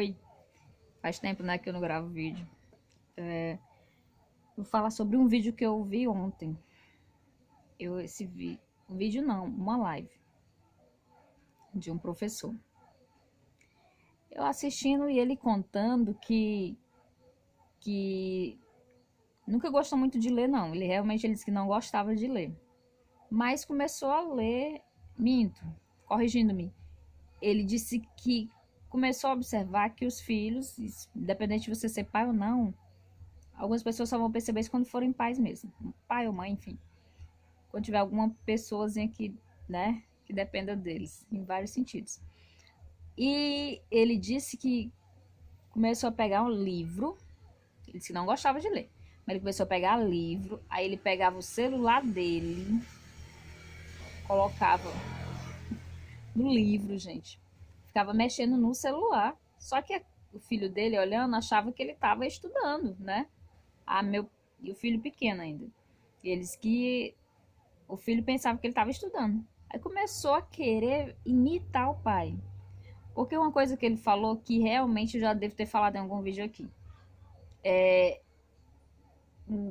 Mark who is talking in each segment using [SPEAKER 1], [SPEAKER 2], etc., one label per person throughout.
[SPEAKER 1] Oi, faz tempo, né, que eu não gravo vídeo. Vou falar sobre um vídeo que eu vi ontem. Um vídeo não, uma live de um professor. Eu assistindo e ele contando que nunca gostou muito de ler, não. Ele disse que não gostava de ler. Mas começou a ler, minto, corrigindo-me. Ele disse que começou a observar que os filhos, independente de você ser pai ou não, algumas pessoas só vão perceber isso quando forem pais mesmo. Pai ou mãe, enfim. Quando tiver alguma pessoazinha que, né, que dependa deles, em vários sentidos. E ele disse que começou a pegar um livro, ele disse que não gostava de ler, mas ele começou a pegar livro, aí ele pegava o celular dele, colocava no livro, gente. Ficava mexendo no celular. Só que o filho dele, olhando, achava que ele estava estudando, né? E o filho pequeno ainda. E eles que o filho pensava que ele estava estudando. Aí começou a querer imitar o pai. Porque uma coisa que ele falou que realmente eu já devo ter falado em algum vídeo aqui.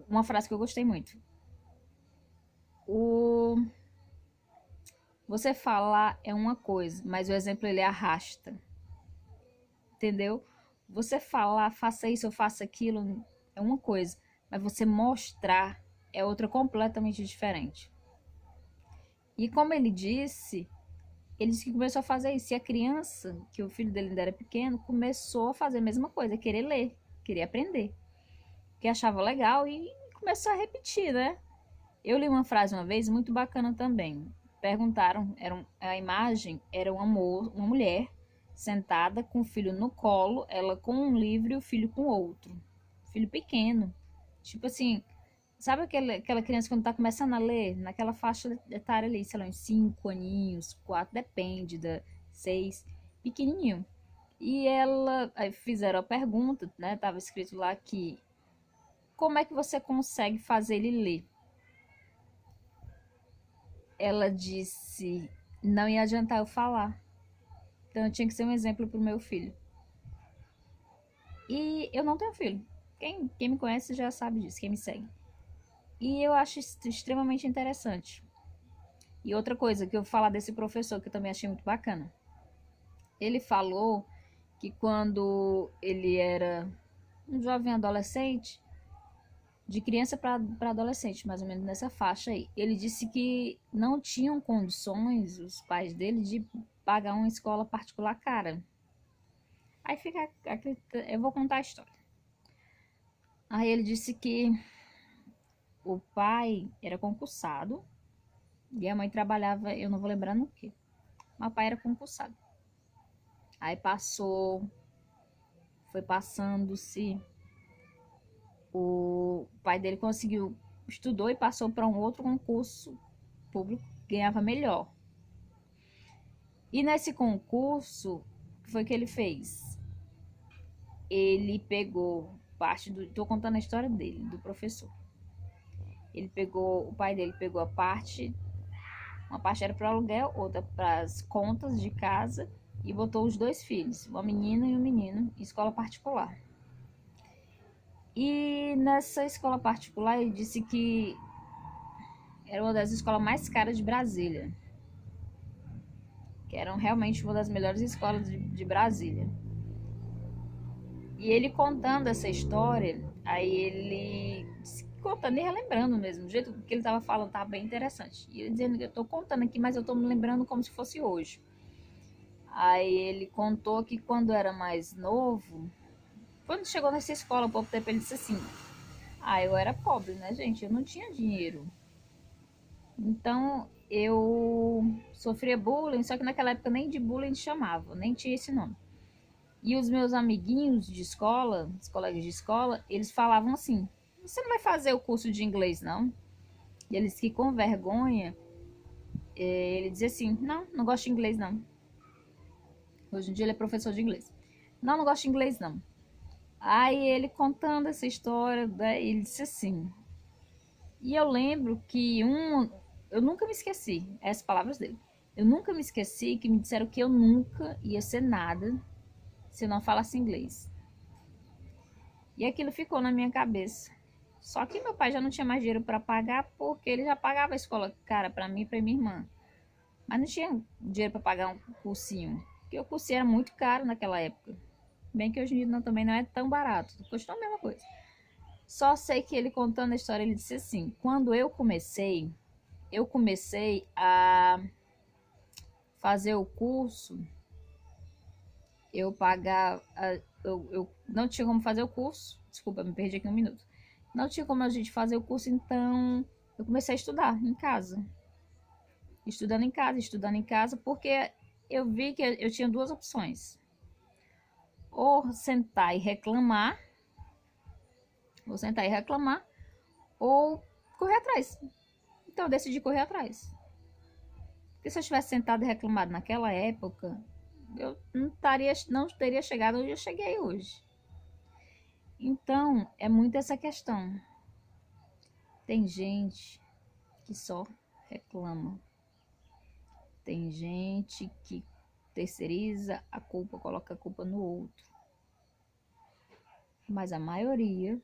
[SPEAKER 1] Uma frase que eu gostei muito. Você falar é uma coisa, mas o exemplo ele arrasta. Entendeu? Você falar, faça isso ou faça aquilo, é uma coisa, mas você mostrar é outra completamente diferente. E como ele disse que começou a fazer isso. E a criança, que o filho dele ainda era pequeno, começou a fazer a mesma coisa, querer ler, querer aprender. Que achava legal e começou a repetir, né? Eu li uma frase uma vez muito bacana também. Perguntaram, a imagem era uma mulher sentada com o filho no colo, ela com um livro e o filho com outro. Filho pequeno. Tipo assim, sabe aquela criança quando tá começando a ler? Naquela faixa etária ali, sei lá, uns 5 aninhos, 4, depende, 6, pequenininho. E aí fizeram a pergunta, né? Tava escrito lá que como é que você consegue fazer ele ler? Ela disse, não ia adiantar eu falar. Então eu tinha que ser um exemplo pro meu filho. E eu não tenho filho. Quem me conhece já sabe disso, quem me segue. E eu acho extremamente interessante. E outra coisa que eu vou falar desse professor, que eu também achei muito bacana. Ele falou que quando ele era um jovem adolescente, de criança para adolescente, mais ou menos nessa faixa aí, ele disse que não tinham condições, os pais dele, de pagar uma escola particular cara. Aí fica, eu vou contar a história. Aí ele disse que o pai era concursado e a mãe trabalhava, eu não vou lembrar no que, mas o pai era concursado. Aí foi passando-se, o pai dele estudou e passou para um outro concurso público, ganhava melhor. E nesse concurso, o que foi que ele fez? Ele pegou tô contando a história dele, do professor. O pai dele pegou uma parte era para aluguel, outra para as contas de casa, e botou os dois filhos, uma menina e um menino, em escola particular. E nessa escola particular ele disse que era uma das escolas mais caras de Brasília, que eram realmente uma das melhores escolas de Brasília. E ele contando essa história, aí ele contando e relembrando mesmo, do jeito que ele estava falando estava bem interessante. E ele dizendo que eu estou contando aqui, mas eu estou me lembrando como se fosse hoje. Aí ele contou que quando era mais novo, quando chegou nessa escola, pouco tempo, ele disse assim: eu era pobre, né, gente? Eu não tinha dinheiro. Então eu sofria bullying, só que naquela época nem de bullying chamava, nem tinha esse nome. E os meus amiguinhos de escola, os colegas de escola, eles falavam assim: você não vai fazer o curso de inglês, não? E eles que com vergonha, ele dizia assim: não gosto de inglês, não. Hoje em dia ele é professor de inglês. Não gosto de inglês, não. Aí ele contando essa história, ele disse assim. E eu lembro que eu nunca me esqueci, essas palavras dele. Eu nunca me esqueci que me disseram que eu nunca ia ser nada se eu não falasse inglês. E aquilo ficou na minha cabeça. Só que meu pai já não tinha mais dinheiro para pagar, porque ele já pagava a escola cara para mim e para minha irmã. Mas não tinha dinheiro para pagar um cursinho, porque o cursinho era muito caro naquela época. Bem que hoje em dia não, também não é tão barato, custou a mesma coisa. Só sei que ele contando a história, ele disse assim: quando eu comecei a fazer o curso, eu pagava, eu não tinha como fazer o curso. Desculpa, me perdi aqui um minuto. Não tinha como a gente fazer o curso, então eu comecei a estudar em casa. Estudando em casa, porque eu vi que eu tinha duas opções. Ou sentar e reclamar, ou correr atrás. Então eu decidi correr atrás. Porque se eu tivesse sentado e reclamado naquela época, eu não teria chegado onde eu cheguei hoje. Então, é muito essa questão. Tem gente que só reclama. Tem gente que terceiriza a culpa, coloca a culpa no outro. Mas a maioria,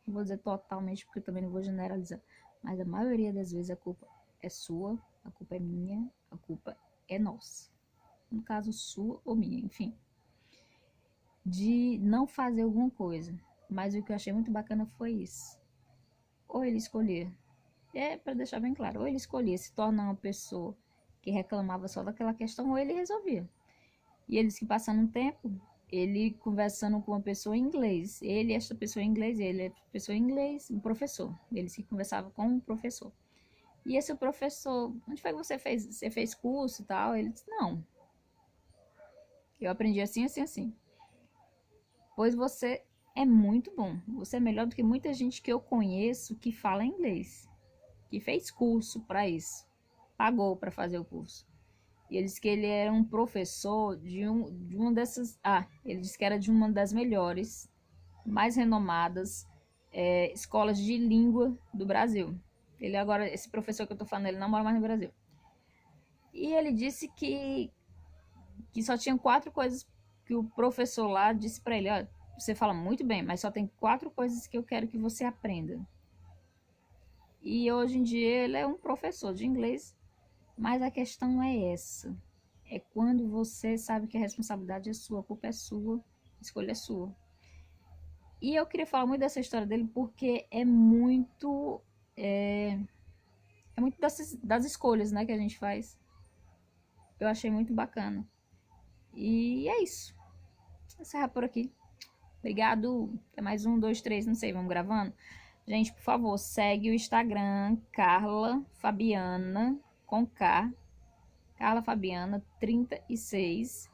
[SPEAKER 1] não vou dizer totalmente porque eu também não vou generalizar, mas a maioria das vezes a culpa é sua, a culpa é minha, a culpa é nossa. No caso, sua ou minha, enfim. De não fazer alguma coisa. Mas o que eu achei muito bacana foi isso. Ou ele escolher, para deixar bem claro, ou ele escolhia se tornar uma pessoa que reclamava só daquela questão, ou ele resolvia. E eles que passando um tempo, ele conversando com uma pessoa em inglês, esta pessoa em inglês, ele é pessoa em inglês, um professor, eles que conversavam com um professor. E esse professor, onde foi que você fez? Você fez curso e tal? Ele disse, não, eu aprendi assim, assim, assim. Pois você é muito bom, você é melhor do que muita gente que eu conheço que fala inglês, que fez curso para isso, pagou para fazer o curso. E ele disse que ele era um professor de uma dessas. Ele disse que era de uma das melhores, mais renomadas escolas de língua do Brasil. Ele agora, esse professor que eu tô falando, ele não mora mais no Brasil. E ele disse que só tinha 4 coisas que o professor lá disse para ele: ó, você fala muito bem, mas só tem 4 coisas que eu quero que você aprenda. E hoje em dia ele é um professor de inglês, mas a questão é essa. É quando você sabe que a responsabilidade é sua, a culpa é sua, a escolha é sua. E eu queria falar muito dessa história dele porque é muito das escolhas, né, que a gente faz. Eu achei muito bacana. E é isso. Vou encerrar por aqui. Obrigado. Até mais 1, 2, 3, não sei, vamos gravando. Gente, por favor, segue o Instagram Carla Fabiana com K. Carla Fabiana 36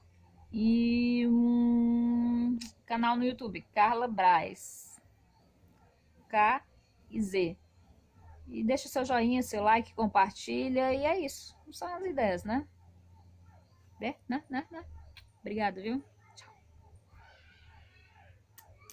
[SPEAKER 1] e um canal no YouTube, Carla Braz, K e Z. E deixa seu joinha, seu like, compartilha e é isso. São as ideias, né? Obrigado, viu?